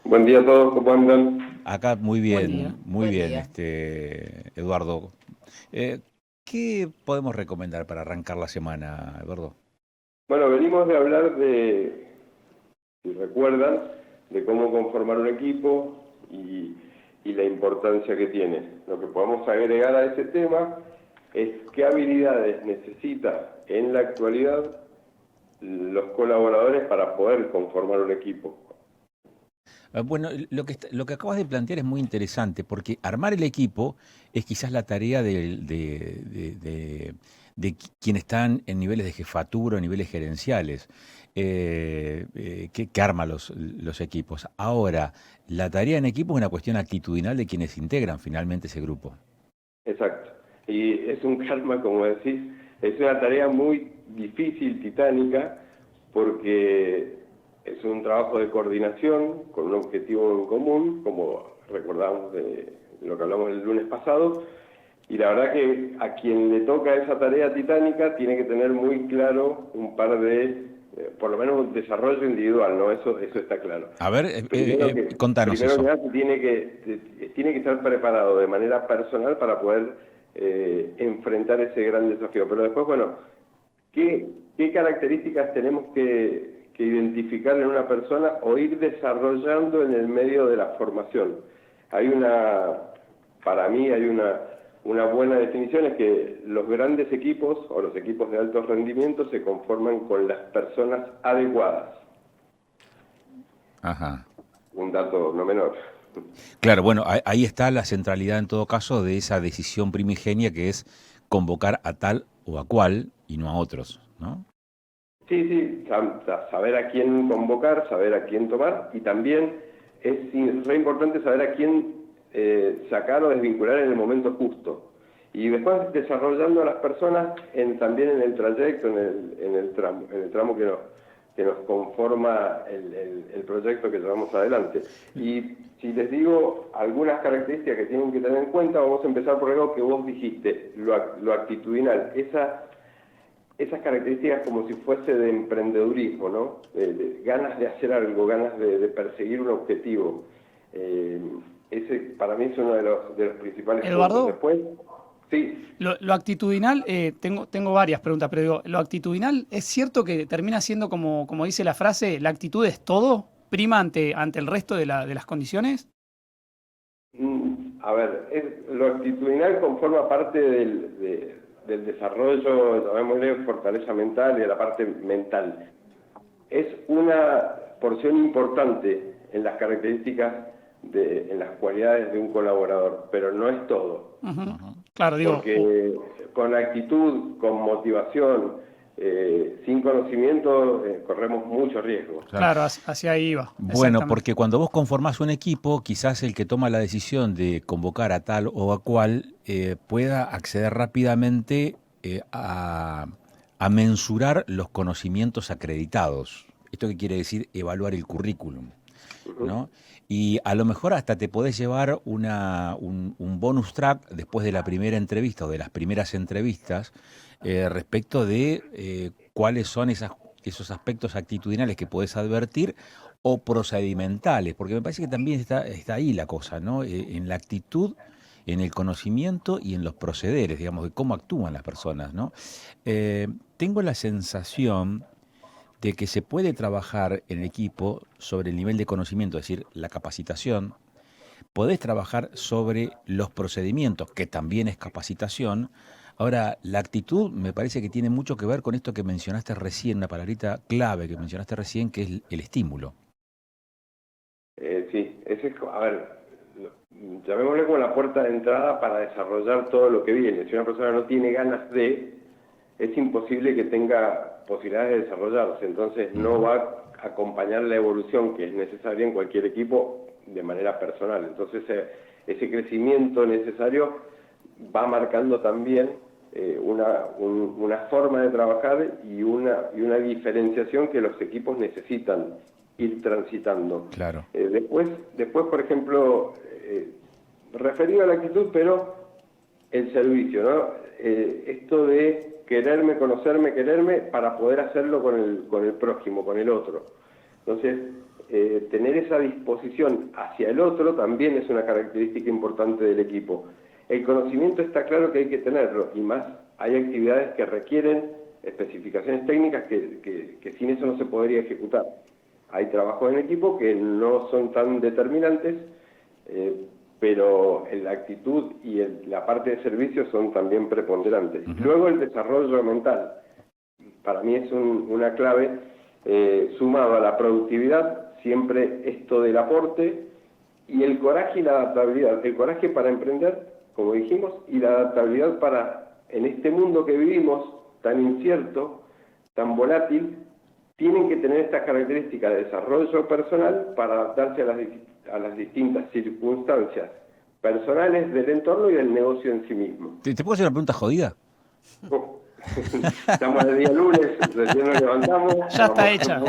Buen día a todos, ¿cómo andan? Acá Buen día. muy bien, Eduardo. Eh, ¿Qué podemos recomendar para arrancar la semana, Eduardo? Bueno, venimos de hablar si recuerdan, de cómo conformar un equipo y la importancia que tiene. Lo que podemos agregar a ese tema es qué habilidades necesita en la actualidad los colaboradores para poder conformar un equipo. Bueno, lo que acabas de plantear es muy interesante porque armar el equipo es quizás la tarea de quienes están en niveles de jefatura o niveles gerenciales, que arma los equipos. Ahora, la tarea en equipo es una cuestión actitudinal de quienes integran finalmente ese grupo. Exacto. Y es un karma, como decís, es una tarea muy difícil, titánica, porque es un trabajo de coordinación con un objetivo en común, como recordamos de lo que hablamos el lunes pasado, y la verdad que a quien le toca esa tarea titánica tiene que tener muy claro un par por lo menos un desarrollo individual, ¿no? Eso está claro. A ver, contanos Primero que eso. nada tiene que estar preparado de manera personal para poder enfrentar ese gran desafío. Pero después, bueno, ¿qué características tenemos que identificar en una persona o ir desarrollando en el medio de la formación? Para mí hay una buena definición, es que los grandes equipos o los equipos de alto rendimiento se conforman con las personas adecuadas. Ajá. Un dato no menor. Claro, bueno, ahí está la centralidad en todo caso de esa decisión primigenia que es convocar a tal o a cual y no a otros, ¿no? Sí, saber a quién convocar, saber a quién tomar, y también es re importante saber a quién sacar o desvincular en el momento justo. Y después desarrollando a las personas también en el trayecto, en el tramo que nos conforma el proyecto que llevamos adelante. Y si les digo algunas características que tienen que tener en cuenta, vamos a empezar por algo que vos dijiste, lo actitudinal. Esas características como si fuese de emprendedurismo, ¿no? Ganas de hacer algo, ganas de perseguir un objetivo. Ese para mí es uno de los principales puntos. Eduardo, Después, sí, lo actitudinal, tengo varias preguntas, pero digo, ¿lo actitudinal es cierto que termina siendo como dice la frase, la actitud es todo? ¿Prima ante el resto de las condiciones? a ver, lo actitudinal conforma parte del desarrollo, llamémosle fortaleza mental y de la parte mental. Es una porción importante en las características, en las cualidades de un colaborador, pero no es todo. Ujú. Claro, digo, Porque con actitud, con motivación, sin conocimiento, corremos mucho riesgo. Claro. claro, hacia ahí iba, Bueno, exactamente. porque cuando vos conformás un equipo, quizás el que toma la decisión de convocar a tal o a cual pueda acceder rápidamente a mensurar los conocimientos acreditados. ¿Esto qué quiere decir? Evaluar el currículum, Ujú. ¿no? Y a lo mejor hasta te podés llevar un bonus track después de la primera entrevista o de las primeras entrevistas respecto de cuáles son esos aspectos actitudinales que podés advertir o procedimentales, porque me parece que también está ahí la cosa, ¿no? En la actitud, en el conocimiento y en los procederes, digamos, de cómo actúan las personas, ¿no? Tengo la sensación de que se puede trabajar en equipo sobre el nivel de conocimiento, es decir, la capacitación. Podés trabajar sobre los procedimientos, que también es capacitación. Ahora, la actitud me parece que tiene mucho que ver con esto que mencionaste recién, una palabrita clave que mencionaste recién, que es el estímulo. Sí, a ver, llamémosle como la puerta de entrada para desarrollar todo lo que viene. Si una persona no tiene ganas es imposible que tenga posibilidades de desarrollarse, entonces no Ujú. va a acompañar la evolución que es necesaria en cualquier equipo de manera personal. Entonces ese crecimiento necesario va marcando también una forma de trabajar y una diferenciación que los equipos necesitan ir transitando. Claro. Después, por ejemplo, referido a la actitud, pero el servicio, ¿no? Esto de quererme, conocerme, quererme para poder hacerlo con el prójimo, con el otro. Entonces, tener esa disposición hacia el otro también es una característica importante del equipo. El conocimiento está claro que hay que tenerlo, y más hay actividades que requieren especificaciones técnicas que sin eso no se podría ejecutar. Hay trabajos en equipo que no son tan determinantes, pero la actitud y la parte de servicio son también preponderantes. Luego el desarrollo mental, para mí es una clave, sumado a la productividad, siempre esto del aporte, y el coraje y la adaptabilidad. El coraje para emprender, como dijimos, y la adaptabilidad para, en este mundo que vivimos, tan incierto, tan volátil, tienen que tener estas características de desarrollo personal para adaptarse a las distintas circunstancias personales del entorno y del negocio en sí mismo. ¿Te puedo hacer una pregunta jodida? Estamos el día lunes, recién nos levantamos. Ya está hecha.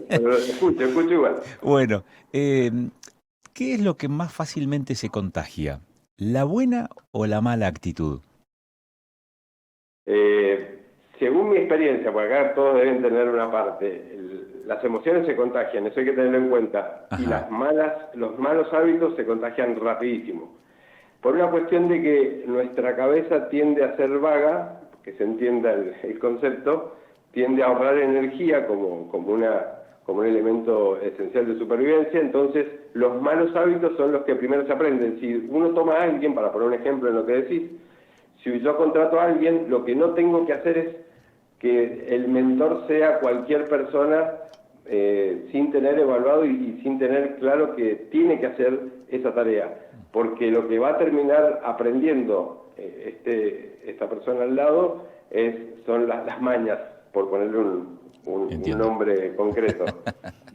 Pero escucho igual. Bueno, ¿qué es lo que más fácilmente se contagia? ¿La buena o la mala actitud? Según mi experiencia, porque acá todos deben tener una parte, las emociones se contagian, eso hay que tenerlo en cuenta. Ajá. Y los malos hábitos se contagian rapidísimo. Por una cuestión de que nuestra cabeza tiende a ser vaga, que se entienda el concepto, tiende a ahorrar energía como un elemento esencial de supervivencia. Entonces los malos hábitos son los que primero se aprenden. Si uno toma a alguien, para poner un ejemplo en lo que decís, si yo contrato a alguien, lo que no tengo que hacer es que el mentor sea cualquier persona sin tener evaluado y sin tener claro que tiene que hacer esa tarea, porque lo que va a terminar aprendiendo esta persona al lado son las mañas, por ponerle un nombre concreto.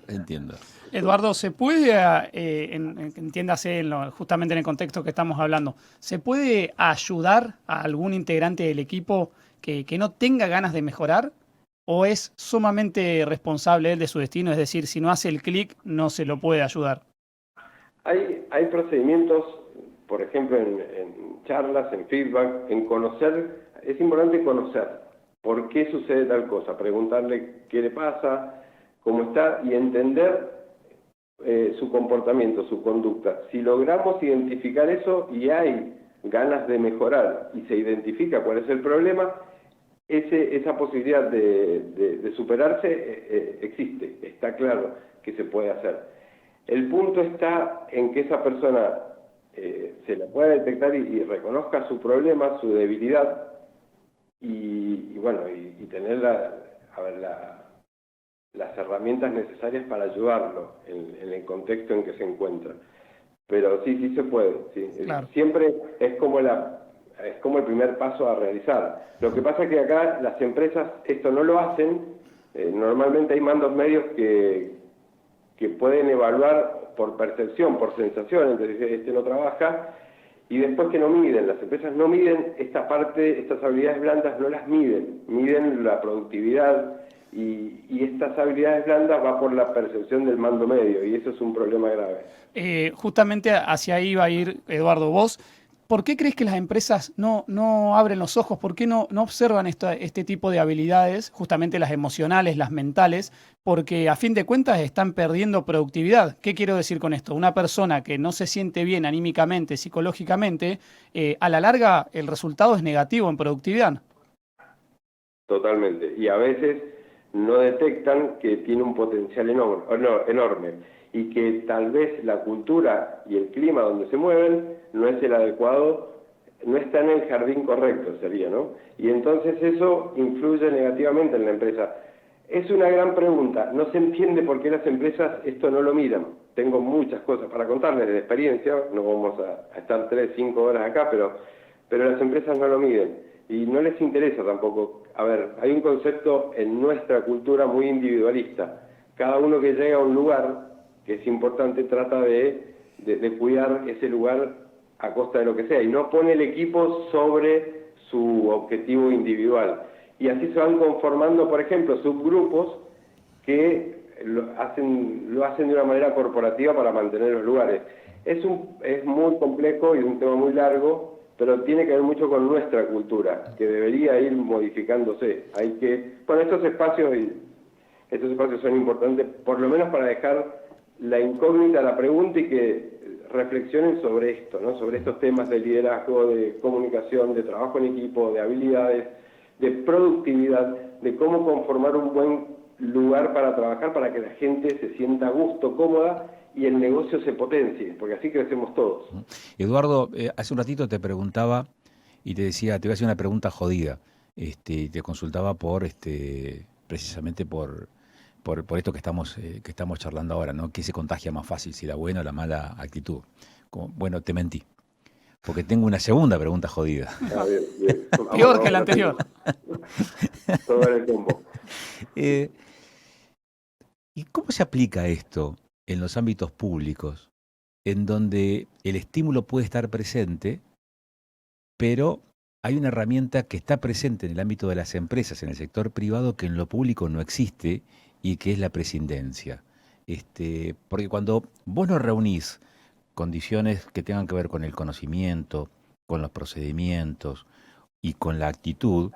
Entiendo. Eduardo, ¿se puede, entiéndase justamente en el contexto que estamos hablando, ¿se puede ayudar a algún integrante del equipo que no tenga ganas de mejorar? ¿O es sumamente responsable él de su destino? Es decir, si no hace el clic, no se lo puede ayudar. Hay procedimientos, por ejemplo, en charlas, en feedback, en conocer. Es importante conocer por qué sucede tal cosa, preguntarle qué le pasa, cómo está, y entender su comportamiento, su conducta. Si logramos identificar eso y hay ganas de mejorar y se identifica cuál es el problema, esa posibilidad de superarse existe, está claro que se puede hacer. El punto está en que esa persona se la pueda detectar y reconozca su problema, su debilidad, y tener las herramientas necesarias para ayudarlo en el contexto en que se encuentra. Pero sí se puede. Sí. Claro. Siempre es como el primer paso a realizar. Lo que pasa es que acá las empresas esto no lo hacen. Normalmente hay mandos medios que pueden evaluar por percepción, por sensación, entonces este no trabaja, y después que no miden. Las empresas no miden esta parte, estas habilidades blandas no las miden la productividad, y estas habilidades blandas va por la percepción del mando medio, y eso es un problema grave. Justamente hacia ahí va a ir, Eduardo, vos. ¿Por qué crees que las empresas no abren los ojos? ¿Por qué no observan este tipo de habilidades, justamente las emocionales, las mentales? Porque a fin de cuentas están perdiendo productividad. ¿Qué quiero decir con esto? Una persona que no se siente bien anímicamente, psicológicamente, a la larga el resultado es negativo en productividad. Totalmente. Y a veces no detectan que tiene un potencial enorme, y que tal vez la cultura y el clima donde se mueven no es el adecuado, no está en el jardín correcto, sería, ¿no? Y entonces eso influye negativamente en la empresa. Es una gran pregunta, no se entiende por qué las empresas esto no lo miran. Tengo muchas cosas para contarles de experiencia, no vamos a estar 3-5 horas acá, pero las empresas no lo miden y no les interesa tampoco. A ver, hay un concepto en nuestra cultura muy individualista. Cada uno que llega a un lugar que es importante trata de cuidar ese lugar a costa de lo que sea, y no pone el equipo sobre su objetivo individual. Y así se van conformando, por ejemplo, subgrupos que lo hacen de una manera corporativa para mantener los lugares. Es muy complejo y es un tema muy largo, pero tiene que ver mucho con nuestra cultura, que debería ir modificándose. Estos espacios Estos espacios son importantes, por lo menos para dejar la incógnita, la pregunta y que reflexionen sobre esto, ¿no? Sobre estos temas de liderazgo, de comunicación, de trabajo en equipo, de habilidades, de productividad, de cómo conformar un buen lugar para trabajar para que la gente se sienta a gusto, cómoda y el negocio se potencie, porque así crecemos todos. Eduardo, hace un ratito te preguntaba y te decía, te voy a hacer una pregunta jodida. Te consultaba precisamente por esto que estamos charlando ahora, ¿no? ¿Qué se contagia más fácil, si la buena o la mala actitud? Bueno, te mentí, porque tengo una segunda pregunta jodida. Bien, bien. Peor que la anterior. Todo en el combo. Eh, ¿Y cómo se aplica esto en los ámbitos públicos, en donde el estímulo puede estar presente, pero hay una herramienta que está presente en el ámbito de las empresas, en el sector privado, que en lo público no existe y que es la prescindencia? Porque cuando vos no reunís condiciones que tengan que ver con el conocimiento, con los procedimientos y con la actitud,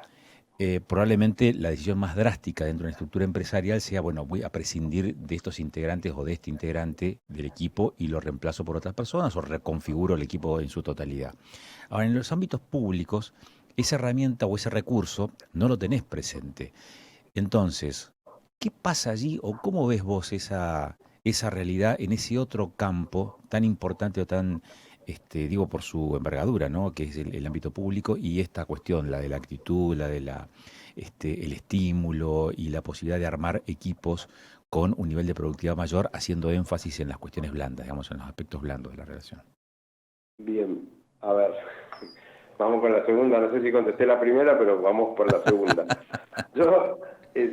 probablemente la decisión más drástica dentro de una estructura empresarial sea, bueno, voy a prescindir de estos integrantes o de este integrante del equipo y lo reemplazo por otras personas o reconfiguro el equipo en su totalidad. Ahora, en los ámbitos públicos, esa herramienta o ese recurso no lo tenés presente. Entonces, ¿qué pasa allí o cómo ves vos esa realidad en ese otro campo tan importante o tan, digo por su envergadura, ¿no? Que es el ámbito público, y esta cuestión, la de la actitud, la de el estímulo y la posibilidad de armar equipos con un nivel de productividad mayor, haciendo énfasis en las cuestiones blandas, digamos, en los aspectos blandos de la relación? Bien, a ver, vamos con la segunda, no sé si contesté la primera, pero vamos por la segunda. Yo,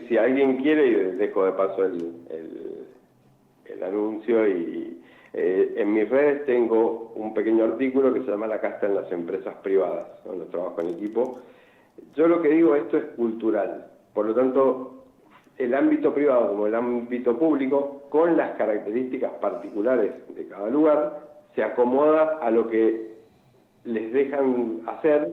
si alguien quiere, y dejo de paso el anuncio, y en mis redes tengo un pequeño artículo que se llama La casta en las empresas privadas, donde trabajo en equipo. Yo lo que digo, esto es cultural, por lo tanto, el ámbito privado como el ámbito público, con las características particulares de cada lugar, se acomoda a lo que les dejan hacer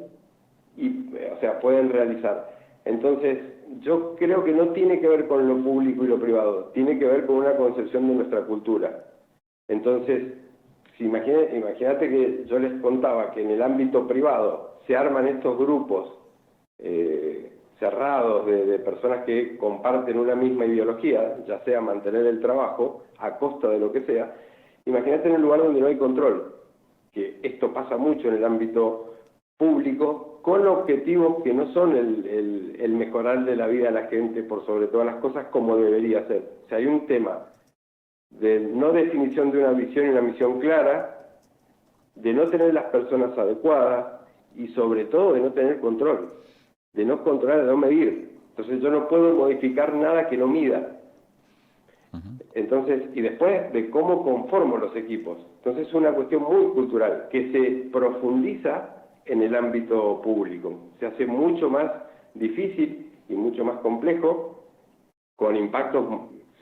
y, o sea, pueden realizar. Entonces, yo creo que no tiene que ver con lo público y lo privado, tiene que ver con una concepción de nuestra cultura. Entonces, imagínate que yo les contaba que en el ámbito privado se arman estos grupos cerrados de personas que comparten una misma ideología, ya sea mantener el trabajo a costa de lo que sea. Imagínate en un lugar donde no hay control, que esto pasa mucho en el ámbito público, con objetivos que no son el mejorar de la vida de la gente por sobre todas las cosas como debería ser. O sea, hay un tema de no definición de una visión y una misión clara, de no tener las personas adecuadas y sobre todo de no tener control, de no controlar, de no medir. Entonces yo no puedo modificar nada que no mida. Entonces, y después de cómo conformo los equipos. Entonces es una cuestión muy cultural que se profundiza en el ámbito público. Se hace mucho más difícil y mucho más complejo, con impactos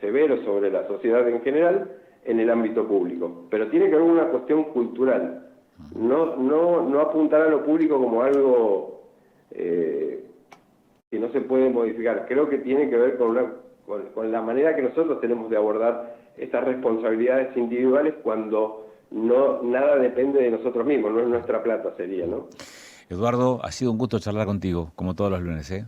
severos sobre la sociedad en general, en el ámbito público. Pero tiene que haber una cuestión cultural. No apuntar a lo público como algo que no se puede modificar. Creo que tiene que ver con la manera que nosotros tenemos de abordar estas responsabilidades individuales cuando nada depende de nosotros mismos, no es nuestra plata, sería, ¿no? Eduardo, ha sido un gusto charlar contigo, como todos los lunes, ¿eh?